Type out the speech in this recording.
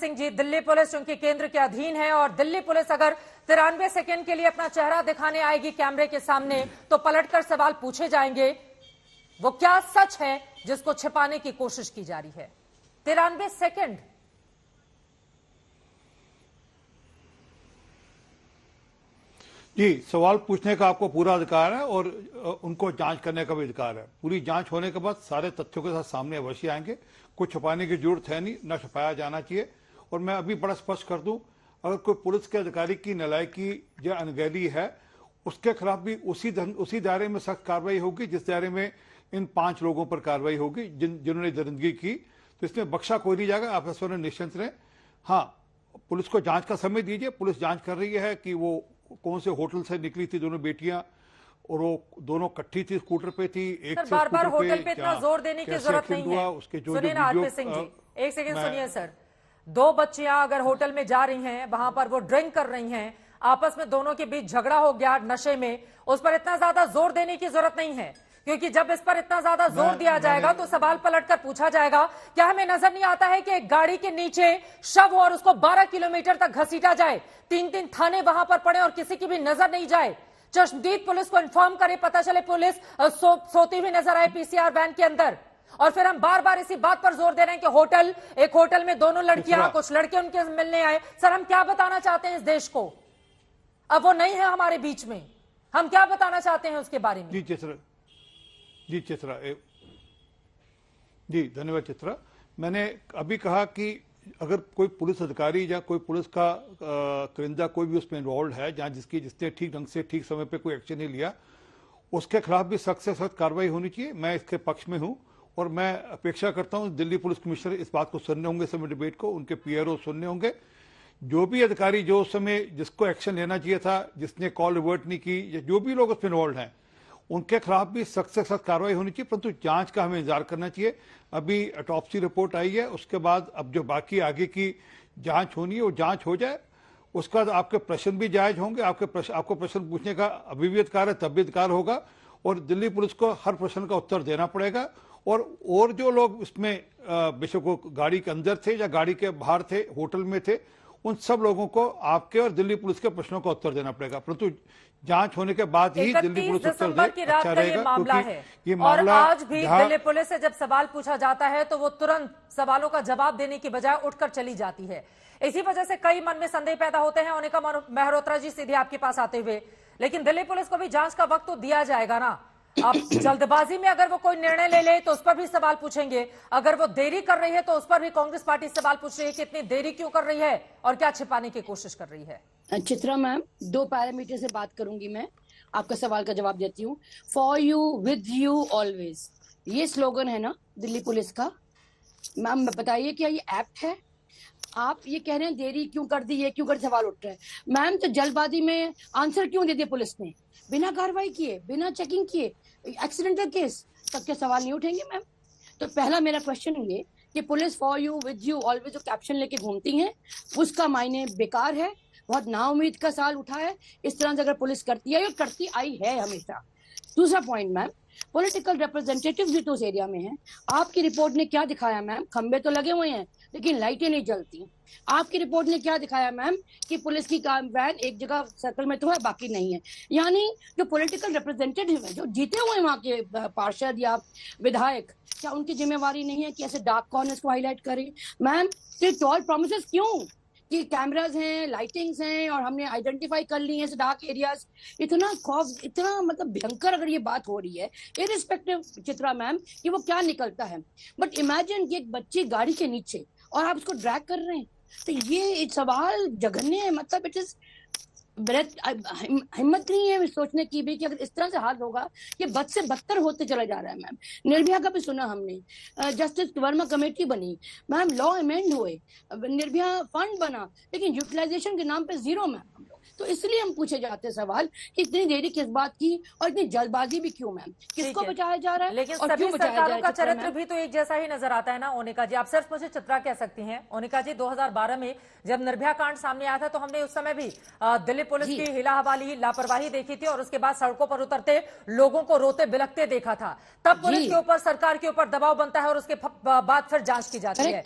Singh ji, Delhi police चूंकि केंद्र के अधीन है और दिल्ली पुलिस अगर 93 सेकंड के लिए अपना चेहरा दिखाने आएगी कैमरे के सामने तो पलटकर सवाल पूछे जाएंगे। वो क्या सच है जिसको छिपाने की कोशिश की जा रही है? 93 सेकंड। जी, सवाल पूछने का आपको पूरा अधिकार है और उनको जांच करने का भी अधिकार है। पूरी जांच होने के बाद सारे तथ्यों के साथ सामने अवश्य आएंगे। कुछ छुपाने की जरूरत है नहीं, न छुपाया जाना चाहिए। और मैं अभी बड़ा स्पष्ट कर दूं, अगर कोई पुलिस के अधिकारी की नालायकी या अनगहली है, उसके खिलाफ भी उसी दायरे में सख्त कार्रवाई होगी जिस दायरे में इन 5 लोगों पर कार्रवाई होगी जिन्होंने दरिंदगी की। तो इसमें बख्शा कोई नहीं जाएगा, आप इस पर निश्चिंत रहें। हाँ, पुलिस को जांच का समय दीजिए। पुलिस जांच कर रही है कि वो कौन से होटल से निकली थी दोनों बेटियां, और वो दोनों इकट्ठी थी, स्कूटर पे थी, एक से बार बार स्कूटर होटल पे इतना जोर देने की जरूरत नहीं है। उसके जो सुनिए ना आरपी सिंह जी, एक सेकंड सुनिए सर। 2 बच्चियां अगर होटल में जा रही हैं, वहां पर वो ड्रिंक कर रही हैं, आपस में दोनों के बीच झगड़ा हो गया नशे में, उस पर इतना ज्यादा जोर देने की जरूरत नहीं है। क्योंकि जब इस पर इतना ज्यादा जोर दिया जाएगा तो सवाल पलटकर पूछा जाएगा, क्या हमें नजर नहीं आता है कि एक गाड़ी के नीचे शव और उसको 12 किलोमीटर तक घसीटा जाए, 3-3 थाने वहां पर पड़े और किसी की भी नजर नहीं जाए। चश्मदीद पुलिस को इन्फॉर्म करे, पता चले पुलिस सोती हुई नजर आए पीसीआर वैन के अंदर। और फिर हम बार बार इसी बात पर जोर दे रहे हैं कि एक होटल में दोनों लड़कियां, कुछ लड़के उनके मिलने आए। सर, हम क्या बताना चाहते हैं इस देश को? अब वो नहीं है हमारे बीच में, हम क्या बताना चाहते हैं उसके बारे में? जी चित्रा, जी धन्यवाद चित्रा। मैंने अभी कहा कि अगर कोई पुलिस अधिकारी या कोई पुलिस का करिंदा कोई भी उसमें इन्वॉल्व है, जहां जिसने ठीक ढंग से ठीक समय पे कोई एक्शन नहीं लिया, उसके खिलाफ भी सख्त से सख्त कार्रवाई होनी चाहिए। मैं इसके पक्ष में हूं और मैं अपेक्षा करता हूं दिल्ली पुलिस कमिश्नर इस बात को सुनने होंगे, समय डिबेट को, उनके पीआरओ सुनने होंगे। जो भी अधिकारी जो उस समय जिसको एक्शन लेना चाहिए था, जिसने कॉल रिवर्ट नहीं की, या जो भी लोग उसमें इन्वॉल्व हैं, उनके खिलाफ भी सख्त से सख्त कार्रवाई होनी चाहिए। परंतु जांच का हमें इंतजार करना चाहिए। अभी ऑटोप्सी रिपोर्ट आई है, उसके बाद अब जो बाकी आगे की जांच होनी है वो जांच हो जाए। उसके बाद आपके प्रश्न भी जायज होंगे। आपको प्रश्न पूछने का अभी भी अधिकार है, तब भी अधिकार होगा, और दिल्ली पुलिस को हर प्रश्न का उत्तर देना पड़ेगा। और जो लोग इसमें बेशक वो गाड़ी के अंदर थे या गाड़ी के बाहर थे, होटल में थे, उन सब लोगों को आपके और दिल्ली पुलिस के प्रश्नों का उत्तर देना पड़ेगा। परंतु जांच होने के बाद ही दिल्ली पुलिस उत्तर दे, अच्छा रहेगा। मामला है ये मामला, और आज भी दिल्ली पुलिस से जब सवाल पूछा जाता है तो वो तुरंत सवालों का जवाब देने की बजाय उठकर चली जाती है। इसी वजह से कई मन में संदेह पैदा होते हैं। ओनिका मेहरोत्रा जी, सीधे आपके पास आते हुए, लेकिन दिल्ली पुलिस को भी जांच का वक्त तो दिया जाएगा ना। आप जल्दबाजी में अगर वो कोई निर्णय ले ले तो उस पर भी सवाल पूछेंगे, अगर वो देरी कर रही है तो उस पर भी कांग्रेस पार्टी सवाल पूछ रही है कि इतनी देरी क्यों कर रही है और क्या छिपाने की कोशिश कर रही है। चित्रा मैम, 2 पैरामीटर से बात करूंगी मैं, आपका सवाल का जवाब देती हूँ। For you, with you, always, ये स्लोगन है ना दिल्ली पुलिस का। मैम बताइए क्या ये एप्ट है? आप ये कह रहे हैं देरी क्यों कर दी, ये क्यों कर, सवाल उठ रहा है। मैम तो जल्दबाजी में आंसर क्यों दे दिया पुलिस ने, बिना कार्रवाई किए, बिना चेकिंग किए, एक्सीडेंटल केस, तब के सवाल नहीं उठेंगे मैम? तो पहला मेरा क्वेश्चन ये कि police for you, with you, always जो कैप्शन लेके घूमती हैं, उसका मायने बेकार है। बहुत नाउम्मीद का सवाल उठा है। इस तरह से अगर पुलिस करती है, करती आई है हमेशा। दूसरा पॉइंट मैम, पॉलिटिकल रिप्रेजेंटेटिव भी तो उस एरिया में हैं। आपकी रिपोर्ट ने क्या दिखाया मैम? खंबे तो लगे हुए हैं लेकिन लाइटें नहीं जलती। आपकी रिपोर्ट ने क्या दिखाया मैम? कि पुलिस की वैन एक जगह सर्कल में तो है, बाकी नहीं है। यानी जो पॉलिटिकल रिप्रेजेंटेटिव है, जो जीते हुए वहाँ के पार्षद या विधायक, क्या उनकी जिम्मेवारी नहीं है कि ऐसे डार्क कॉर्नर्स को हाईलाइट करें? मैम, ये टॉल प्रोमिसेस क्यों कि कैमरास हैं, लाइटिंग्स हैं और हमने आइडेंटिफाई कर ली है डार्क एरियाज? इतना खौफ, इतना मतलब भयंकर अगर ये बात हो रही है, इरिस्पेक्टिव चित्रा मैम कि वो क्या निकलता है। बट इमेजिन कि एक बच्ची गाड़ी के नीचे और आप उसको ड्रैग कर रहे हैं, तो ये सवाल जघन्य है। मतलब इट इज हिम्मत नहीं है सोचने की भी कि अगर इस तरह से हाल होगा, ये बद से बदतर होते चला जा रहा है मैम। निर्भया का भी सुना हमने, जस्टिस वर्मा कमेटी बनी मैम, लॉ अमेंड हुए, निर्भया फंड बना, लेकिन यूटिलाइजेशन के नाम पे जीरो मैम हम लोग। तो इसलिए हम पूछे जाते हैं सवाल कि इतनी देरी किस बात की और इतनी जल्दबाजी भी क्यों मैम? किसको बचाया जा रहा है? लेकिन सभी सरकारों का चरित्र भी तो एक जैसा ही नजर आता है ना ओनिका जी। आप सिर्फ मुझे चित्रा कह सकती हैं। ओनिका जी, 2012 में जब निर्भया कांड सामने आया था तो हमने उस समय भी दिल्ली पुलिस की हिला हवाली, लापरवाही देखी थी और उसके बाद सड़कों पर उतरते लोगों को रोते बिलखते देखा था। तब पुलिस के ऊपर, सरकार के ऊपर दबाव बनता है और उसके बाद फिर जांच की जाती है।